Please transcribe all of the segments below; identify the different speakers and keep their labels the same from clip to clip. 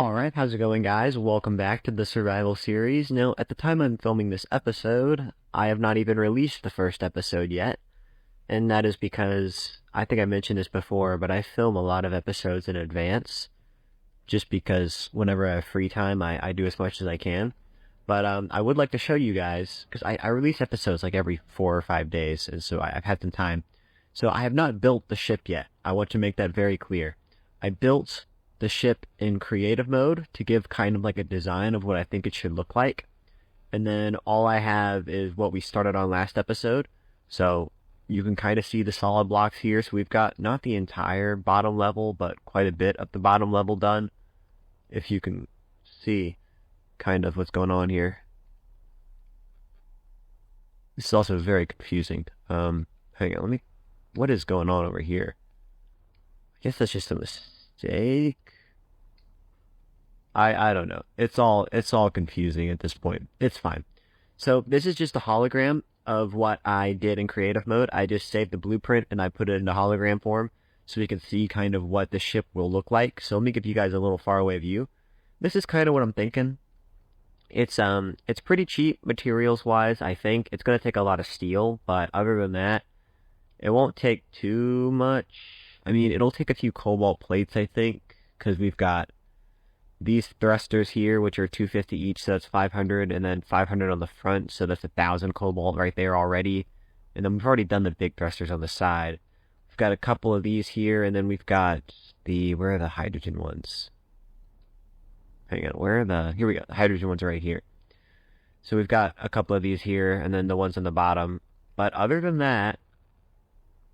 Speaker 1: Alright, how's it going, guys? Welcome back to the survival series. Now, at the time I'm filming this episode, I have not even released the first episode yet, and that is because, I think I mentioned this before, but I film a lot of episodes in advance, just because whenever I have free time, I do as much as I can. But I would like to show you guys, because I release episodes like every 4 or 5 days, and so I've had some time. So I have not built the ship yet. I want to make that very clear. I built the ship in creative mode to give kind of like a design of what I think it should look like. And then all I have is what we started on last episode. So you can kind of see the solid blocks here. So we've got not the entire bottom level, but quite a bit of the bottom level done. If you can see kind of what's going on here. This is also very confusing. Hang on, what is going on over here? I guess that's just a mistake. I don't know. It's all confusing at this point. It's fine. So this is just a hologram of what I did in creative mode. I just saved the blueprint and I put it into hologram form so we can see kind of what the ship will look like. So let me give you guys a little faraway view. This is kind of what I'm thinking. It's pretty cheap materials wise, I think. It's gonna take a lot of steel, but other than that, it won't take too much. I mean, it'll take a few cobalt plates, I think, because we've got these thrusters here, which are 250 each, so that's 500, and then 500 on the front, so that's 1,000 cobalt right there already. And then we've already done the big thrusters on the side. We've got a couple of these here, and then we've got where are the hydrogen ones? Hang on, here we go, the hydrogen ones are right here. So we've got a couple of these here, and then the ones on the bottom. But other than that,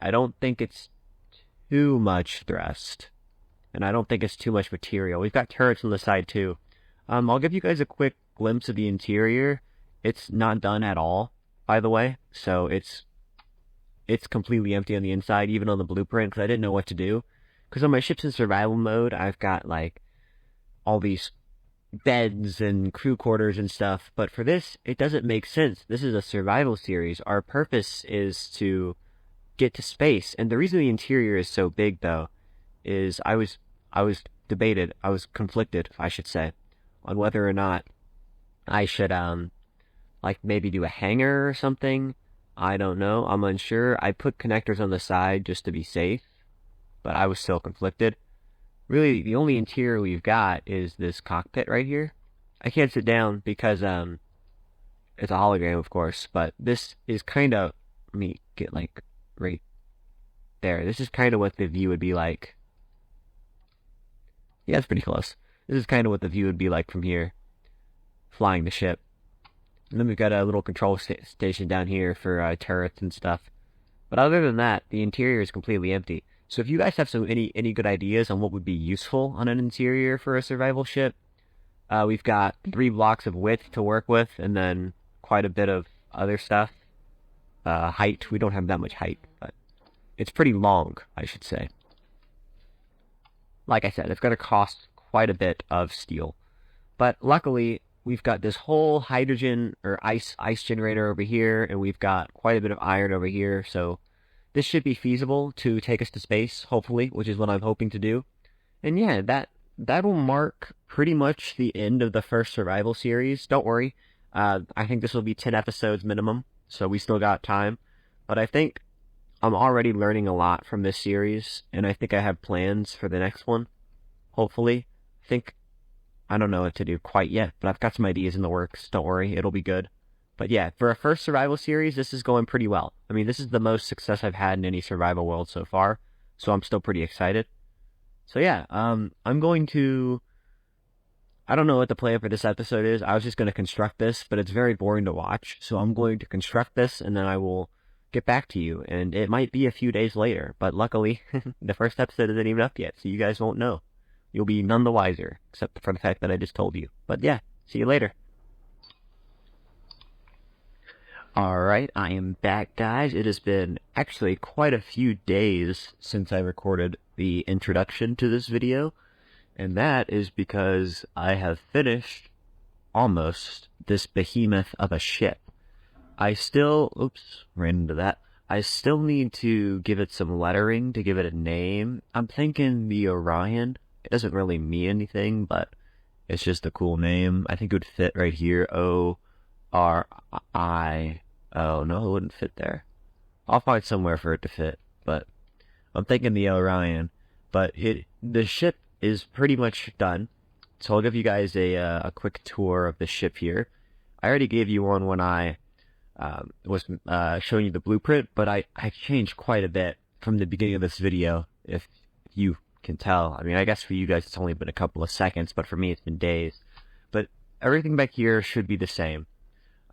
Speaker 1: I don't think it's too much thrust. And I don't think it's too much material. We've got turrets on the side too. I'll give you guys a quick glimpse of the interior. It's not done at all, by the way. So it's completely empty on the inside, even on the blueprint, because I didn't know what to do. Because on my ship's in survival mode, I've got like all these beds and crew quarters and stuff. But for this, it doesn't make sense. This is a survival series. Our purpose is to get to space. And the reason the interior is so big, though, is I was conflicted, I should say, on whether or not I should, like maybe do a hangar or something. I don't know. I'm unsure. I put connectors on the side just to be safe, but I was still conflicted. Really, the only interior we've got is this cockpit right here. I can't sit down because, it's a hologram, of course, but this is kind of, let me get like right there. This is kind of what the view would be like. Yeah, it's pretty close. This is kind of what the view would be like from here, flying the ship. And then we've got a little control station down here for turrets and stuff. But other than that, the interior is completely empty. So if you guys have any good ideas on what would be useful on an interior for a survival ship, we've got 3 blocks of width to work with, and then quite a bit of other stuff. Height, we don't have that much height, but it's pretty long, I should say. Like I said, it's going to cost quite a bit of steel. But luckily, we've got this whole hydrogen or ice generator over here, and we've got quite a bit of iron over here, so this should be feasible to take us to space, hopefully, which is what I'm hoping to do. And yeah, that will mark pretty much the end of the first survival series. Don't worry, I think this will be 10 episodes minimum, so we still got time. But I think I'm already learning a lot from this series, and I think I have plans for the next one, hopefully. I don't know what to do quite yet, but I've got some ideas in the works. Don't worry, it'll be good. But yeah, for a first survival series, this is going pretty well. I mean, this is the most success I've had in any survival world so far, so I'm still pretty excited. So yeah, I'm going to... I don't know what the plan for this episode is. I was just going to construct this, but it's very boring to watch, so I'm going to construct this, and then I will get back to you, and it might be a few days later, but luckily, the first episode isn't even up yet, so you guys won't know. You'll be none the wiser, except for the fact that I just told you. But yeah, see you later. Alright, I am back, guys. It has been actually quite a few days since I recorded the introduction to this video, and that is because I have finished, almost, this behemoth of a ship. I still, oops, ran into that. I still need to give it some lettering to give it a name. I'm thinking the Orion. It doesn't really mean anything, but It's just a cool name. I think it would fit right here. O-R-I. Oh, no, it wouldn't fit there. I'll find somewhere for it to fit, but I'm thinking the Orion. But the ship is pretty much done. So I'll give you guys a quick tour of the ship here. I already gave you one when I was showing you the blueprint, but I changed quite a bit from the beginning of this video, if you can tell. I mean, I guess for you guys it's only been a couple of seconds, but for me it's been days. But everything back here should be the same.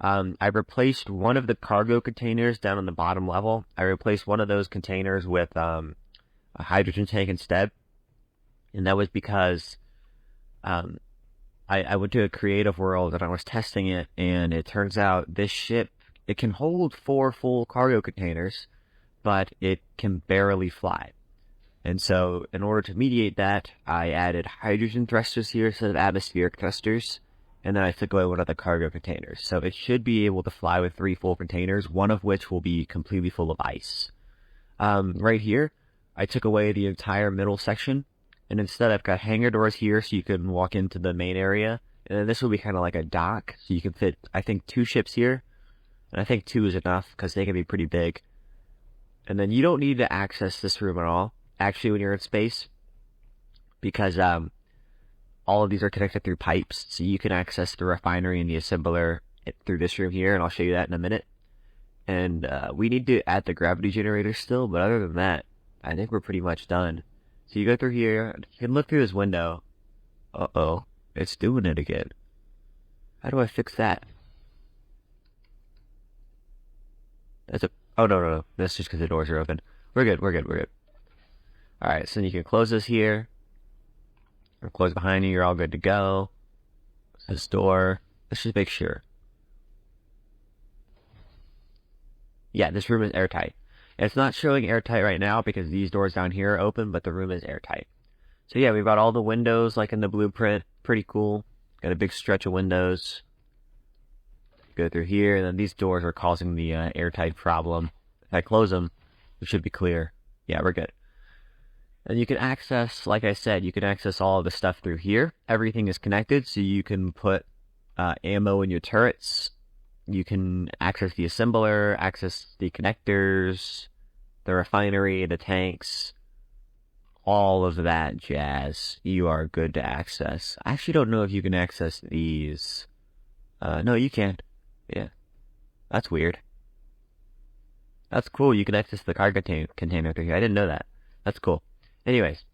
Speaker 1: I replaced one of the cargo containers down on the bottom level. I replaced one of those containers with a hydrogen tank instead. And that was because I went to a creative world and I was testing it, and it turns out this ship, it can hold 4 full cargo containers, but it can barely fly. And so in order to mediate that, I added hydrogen thrusters here instead of atmospheric thrusters. And then I took away one of the cargo containers. So it should be able to fly with 3 full containers, one of which will be completely full of ice. Right here, I took away the entire middle section, and instead I've got hangar doors here so you can walk into the main area. And then this will be kind of like a dock, so you can fit, I think, 2 ships here. And I think 2 is enough, because they can be pretty big. And then you don't need to access this room at all, actually, when you're in space, because all of these are connected through pipes, so you can access the refinery and the assembler through this room here, and I'll show you that in a minute. And we need to add the gravity generator still, but other than that, I think we're pretty much done. So you go through here, you can look through this window. Uh-oh, it's doing it again. How do I fix that? Oh, no. That's just because the doors are open. We're good. Alright, so you can close this here. Or close behind you, you're all good to go. This door. Let's just make sure. Yeah, this room is airtight. It's not showing airtight right now because these doors down here are open, but the room is airtight. So yeah, we've got all the windows like in the blueprint. Pretty cool. Got a big stretch of windows. Go through here, and then these doors are causing the airtight problem. If I close them, it should be clear. Yeah, we're good. And you can access, like I said, you can access all of the stuff through here. Everything is connected, so you can put ammo in your turrets. You can access the assembler, access the connectors, the refinery, the tanks, all of that jazz. You are good to access. I actually don't know if you can access these. No, you can't. Yeah. That's weird. That's cool. You can access the cargo container through here. I didn't know that. That's cool. Anyways,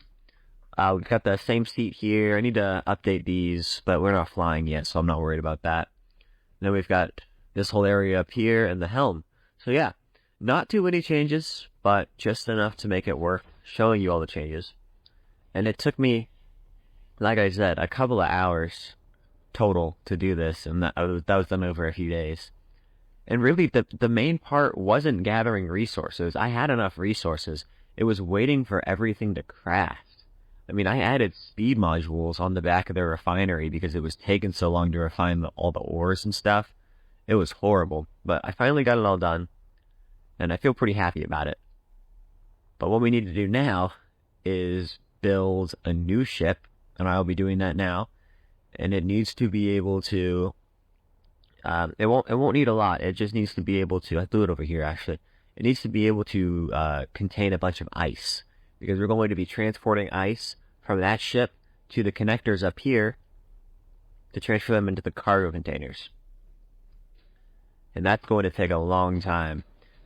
Speaker 1: we've got the same seat here. I need to update these, but we're not flying yet, so I'm not worried about that. And then we've got this whole area up here and the helm. So yeah, not too many changes, but just enough to make it worth showing you all the changes. And it took me, like I said, a couple of hours total to do this, and that was done over a few days. And really, the main part wasn't gathering resources. I had enough resources. It was waiting for everything to craft. I mean, I added speed modules on the back of the refinery because it was taking so long to refine all the ores and stuff. It was horrible, but I finally got it all done, and I feel pretty happy about it. But what we need to do now is build a new ship, and I'll be doing that now. And it needs to be able to, it won't need a lot. It just needs to be able to, I threw it over here actually. It needs to be able to contain a bunch of ice, because we're going to be transporting ice from that ship to the connectors up here to transfer them into the cargo containers. And that's going to take a long time,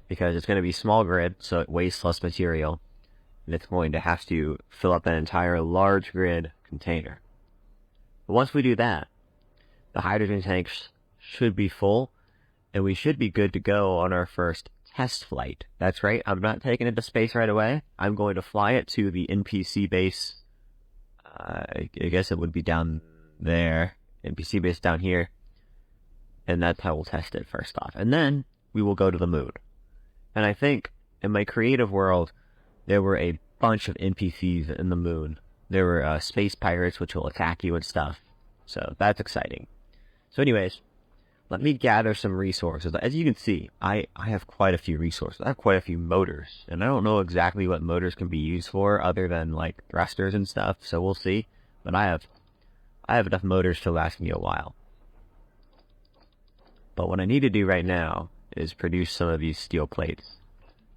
Speaker 1: because it's going to be small grid, so it wastes less material, and it's going to have to fill up that entire large grid container. But once we do that, the hydrogen tanks should be full, and we should be good to go on our first test flight. That's right, I'm not taking it to space right away. I'm going to fly it to the NPC base. I guess it would be down there. NPC base down here. And that's how we'll test it first off. And then we will go to the moon. And I think in my creative world, there were a bunch of NPCs in the moon. There were space pirates which will attack you and stuff. So that's exciting. So anyways, let me gather some resources. As you can see, I have quite a few resources. I have quite a few motors. And I don't know exactly what motors can be used for other than like thrusters and stuff. So we'll see. But I have I have enough motors to last me a while. But what I need to do right now is produce some of these steel plates.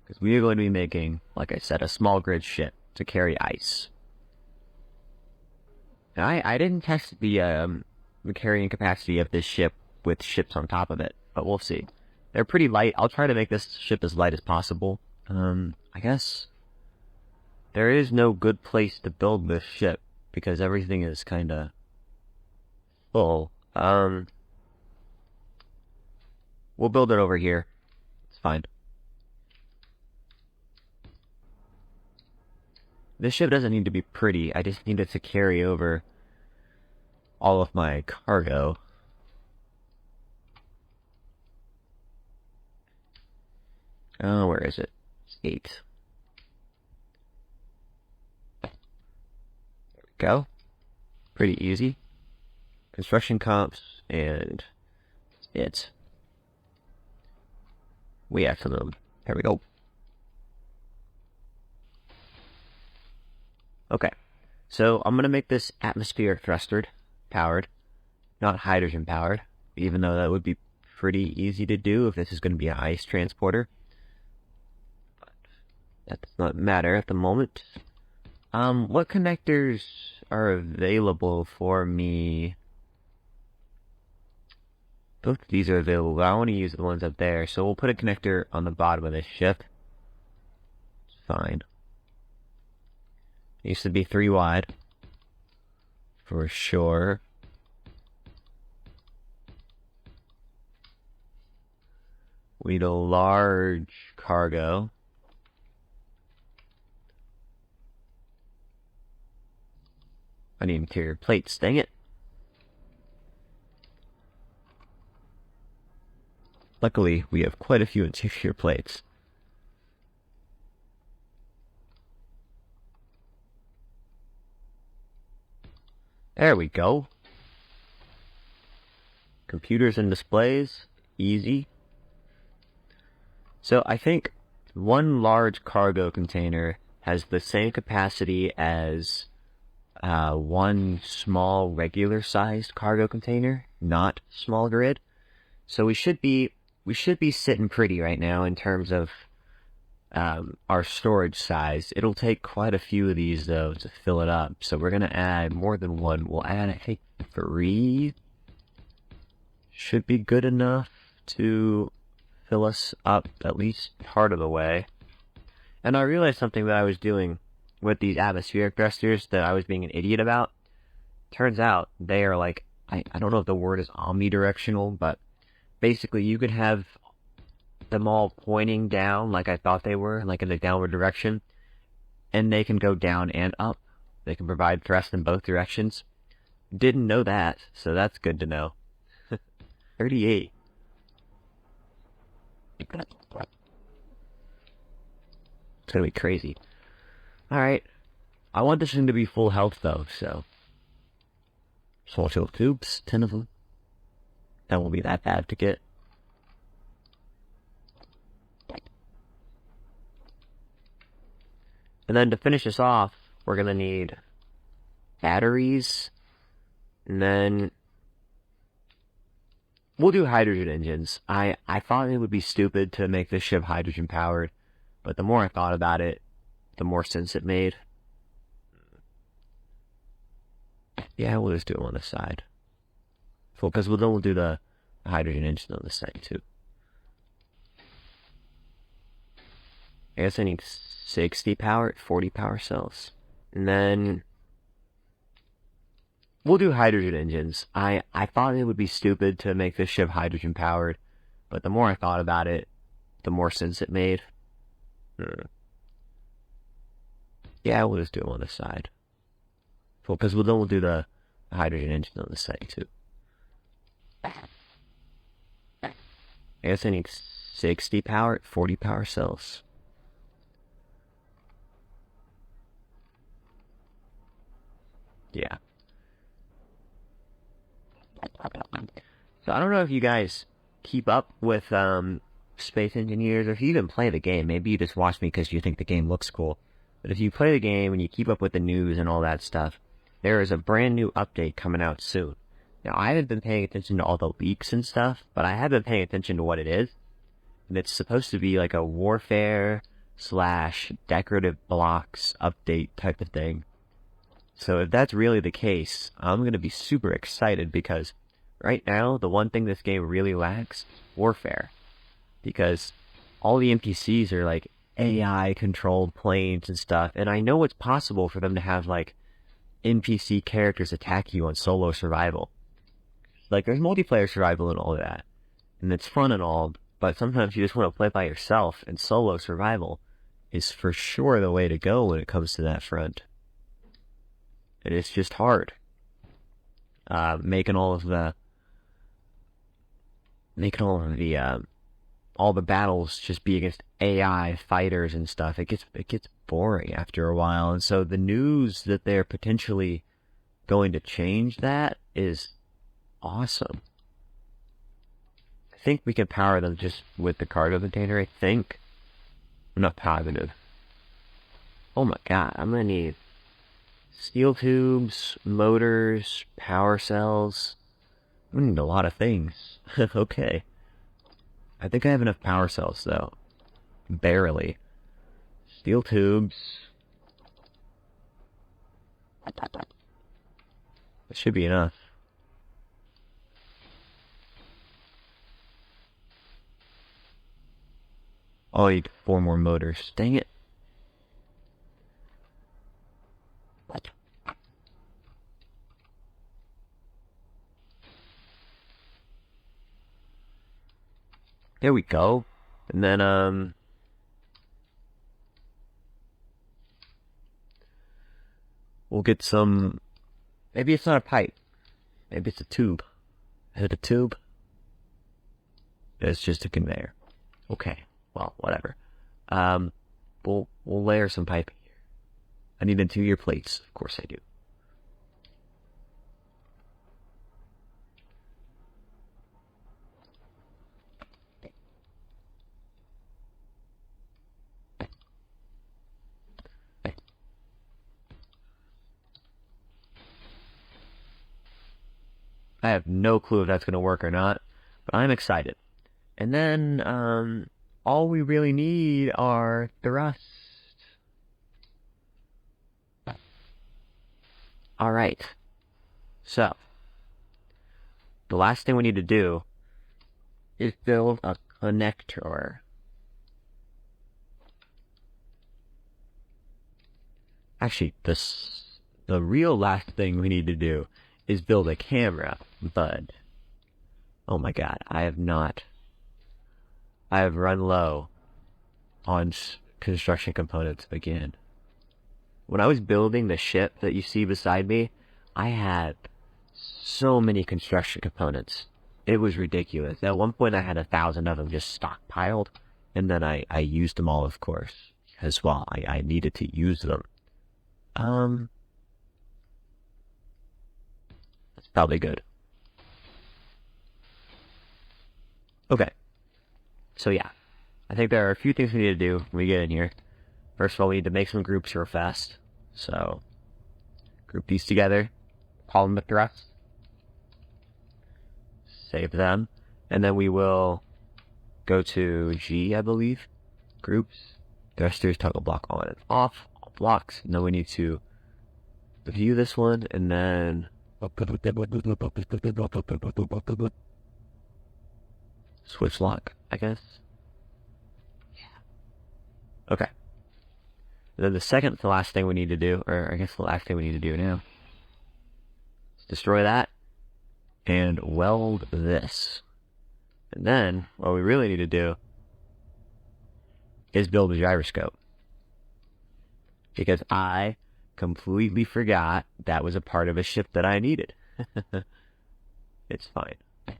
Speaker 1: Because we are going to be making, like I said, a small grid ship to carry ice. And I didn't test the carrying capacity of this ship with ships on top of it, but we'll see. They're pretty light. I'll try to make this ship as light as possible. I guess there is no good place to build this ship because everything is kind of full. We'll build it over here. It's fine. This ship doesn't need to be pretty. I just need it to carry over all of my cargo. Oh, where is it? It's 8. There we go. Pretty easy. Construction comps, and it's. We have some of them. There we go. Okay, so I'm going to make this atmospheric thruster powered, not hydrogen powered, even though that would be pretty easy to do if this is going to be an ice transporter. But that does not matter at the moment. What connectors are available for me? Both of these are available, but I want to use the ones up there, so we'll put a connector on the bottom of this ship. It's fine. It used to be 3 wide. For sure. We need a large cargo. I need interior plates, dang it. Luckily, we have quite a few interior plates. There we go. Computers and displays, easy. So I think one large cargo container has the same capacity as one small regular sized cargo container, not small grid. So we should be sitting pretty right now in terms of our storage size. It'll take quite a few of these though to fill it up, so we're gonna add more than one. We'll add, I think, 3. Should be good enough to fill us up at least part of the way. And I realized something that I was doing with these atmospheric thrusters that I was being an idiot about. Turns out they are like, I don't know if the word is omnidirectional, but basically you could have them all pointing down like I thought they were, like in the downward direction, and they can go down and up. They can provide thrust in both directions. Didn't know that, so that's good to know. 38. It's gonna be crazy. Alright. I want this thing to be full health though, so. Social tubes, 10 of them. That won't be that bad to get. And then to finish this off, we're gonna need batteries, and then we'll do hydrogen engines. I thought it would be stupid to make this ship hydrogen powered, but the more I thought about it, the more sense it made. Yeah, we'll just do it on the side. Because then we'll do the hydrogen engine on the side too. I guess I need 60 power, 40 power cells. And then we'll do hydrogen engines. I thought it would be stupid to make this ship hydrogen powered, but the more I thought about it, the more sense it made. Yeah, we'll just do it on the side. Because then we'll do the hydrogen engine on the side too. I guess I need 60 power, 40 power cells. Yeah. So I don't know if you guys keep up with Space Engineers, or if you even play the game. Maybe you just watch me because you think the game looks cool. But if you play the game and you keep up with the news and all that stuff, there is a brand new update coming out soon. Now, I haven't been paying attention to all the leaks and stuff, but I have been paying attention to what it is. And it's supposed to be like a warfare / decorative blocks update type of thing. So if that's really the case, I'm going to be super excited because right now, the one thing this game really lacks, warfare. Because all the NPCs are like AI controlled planes and stuff, and I know it's possible for them to have like NPC characters attack you on solo survival. Like there's multiplayer survival and all of that, and it's fun and all, but sometimes you just want to play by yourself, and solo survival is for sure the way to go when it comes to that front. And it's just hard. Making all the battles just be against AI fighters and stuff. It gets boring after a while. And so the news that they're potentially going to change that is awesome. I think we can power them just with the cargo container, I think. I'm not positive. Oh my god, I'm gonna need steel tubes, motors, power cells. I'm gonna need a lot of things. Okay. I think I have enough power cells, though. Barely. Steel tubes. That should be enough. Oh, I need 4 more motors. Dang it. There we go. And then, we'll get some, maybe it's not a pipe. Maybe it's a tube. Is it a tube? It's just a conveyor. Okay. Well, whatever. We'll layer some piping here. I need interior plates. Of course I do. I have no clue if that's going to work or not, but I'm excited. And then, all we really need are the rust. Alright. So, the last thing we need to do is build a connector. Actually, the real last thing we need to do is build a camera, but oh my god, I have run low on construction components again. When I was building the ship that you see beside me, I had so many construction components. It was ridiculous. At one point I had 1,000 of them just stockpiled, and then I used them all, of course, as well. I needed to use them. That's probably good. Okay. So yeah, I think there are a few things we need to do when we get in here. First of all, we need to make some groups real fast. So, group these together, call them the thrust, save them, and then we will go to G, I believe, groups, thrusters, toggle block on and off, all blocks, and then we need to view this one, and then switch lock, I guess. Yeah. Okay. And then the second to last thing we need to do, or I guess the last thing we need to do now, is destroy that and weld this. And then what we really need to do is build a gyroscope. Because I completely forgot that was a part of a ship that I needed. It's fine. I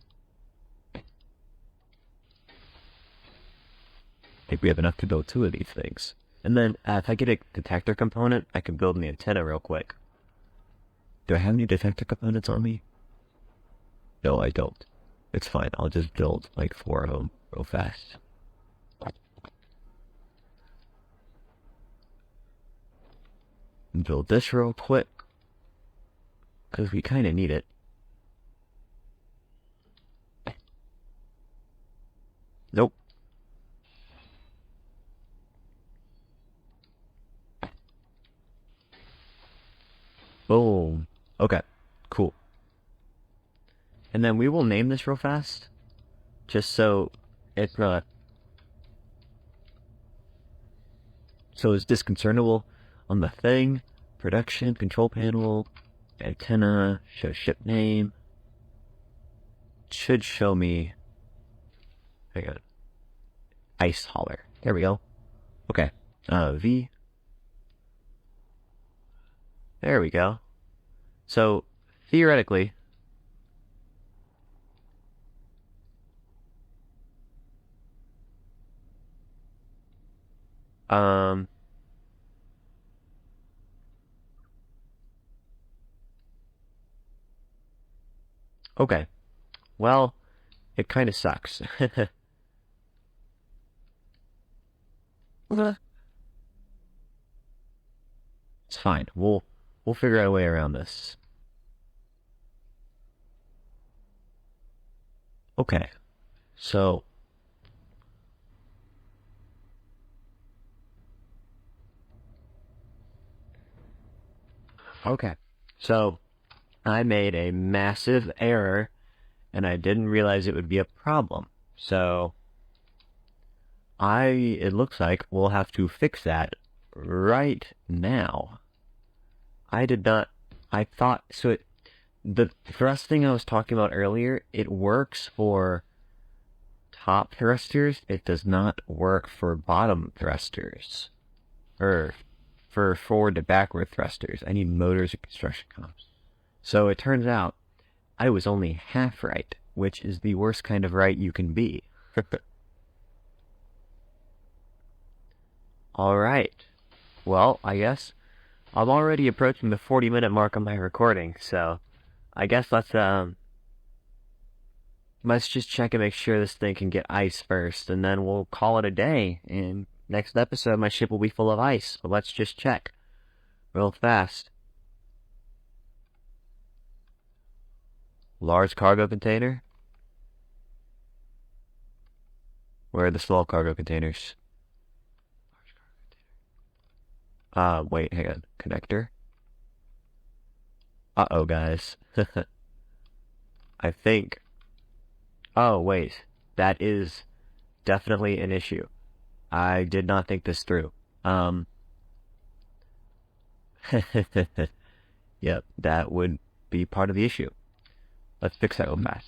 Speaker 1: think we have enough to build 2 of these things. And then, if I get a detector component, I can build an antenna real quick. Do I have any detector components on me? No, I don't. It's fine. I'll just build, like, 4 of them real fast. Build this real quick. because we kind of need it. Nope. Boom. Okay, cool. And then we will name this real fast, just so it so it's disconcertable on the thing. Production, control panel, antenna, show ship name. Should show me, hang on, ice hauler. There we go. Okay, V. There we go. So, theoretically, okay. Well, it kind of sucks. It's fine. We'll figure out a way around this. Okay. So okay. So I made a massive error and I didn't realize it would be a problem. So it looks like we'll have to fix that right now. I thought, the thrusting I was talking about earlier, it works for top thrusters, it does not work for bottom thrusters. Or for forward to backward thrusters. I need motors and construction comps. So it turns out I was only half right, which is the worst kind of right you can be. Alright. Well, I guess I'm already approaching the 40-minute mark on my recording, so I guess let's just check and make sure this thing can get ice first, and then we'll call it a day. And next episode, my ship will be full of ice, but let's just check real fast. Large cargo container? Where are the small cargo containers? Wait, hang on. Connector? Uh-oh, guys. I think... Oh, wait. That is definitely an issue. I did not think this through. Yep, that would be part of the issue. Let's fix that real fast.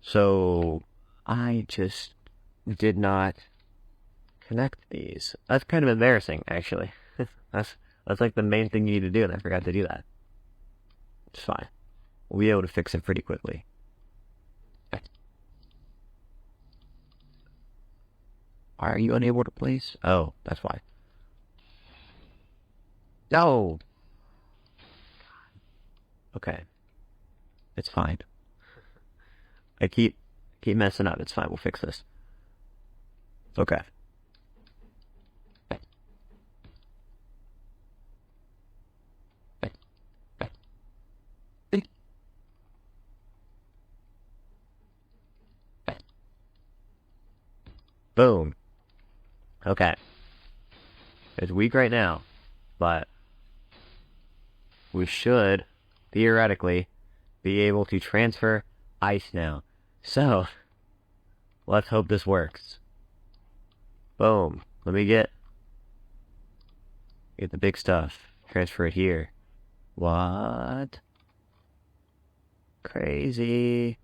Speaker 1: So I just did not connect these. That's kind of embarrassing, actually. That's like the main thing you need to do, and I forgot to do that. It's fine. We'll be able to fix it pretty quickly. Why are you unable to place? Oh, that's why. No! Okay. It's fine. I keep messing up. It's fine. We'll fix this. Okay. Boom. Okay. It's weak right now, but we should, theoretically, be able to transfer ice now. So, let's hope this works. Boom. Let me get the big stuff. Transfer it here. What? Crazy.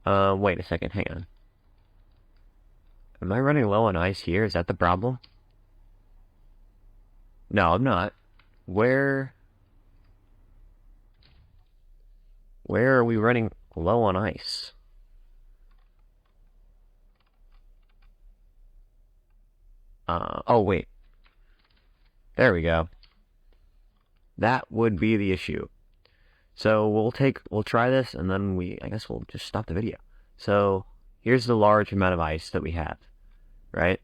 Speaker 1: Wait a second. Hang on. Am I running low on ice here? Is that the problem? No, I'm not. Where are we running low on ice? Oh wait. There we go. That would be the issue. So we'll try this, and then I guess we'll just stop the video. So here's the large amount of ice that we have, right?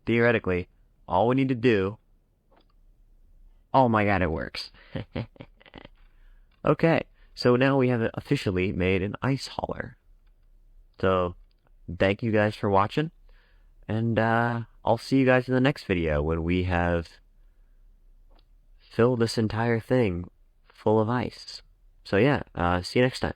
Speaker 1: theoretically, all we need to do... Oh my god, it works. Okay, so now we have officially made an ice hauler. So, thank you guys for watching, and I'll see you guys in the next video when we have filled this entire thing full of ice. So yeah, see you next time.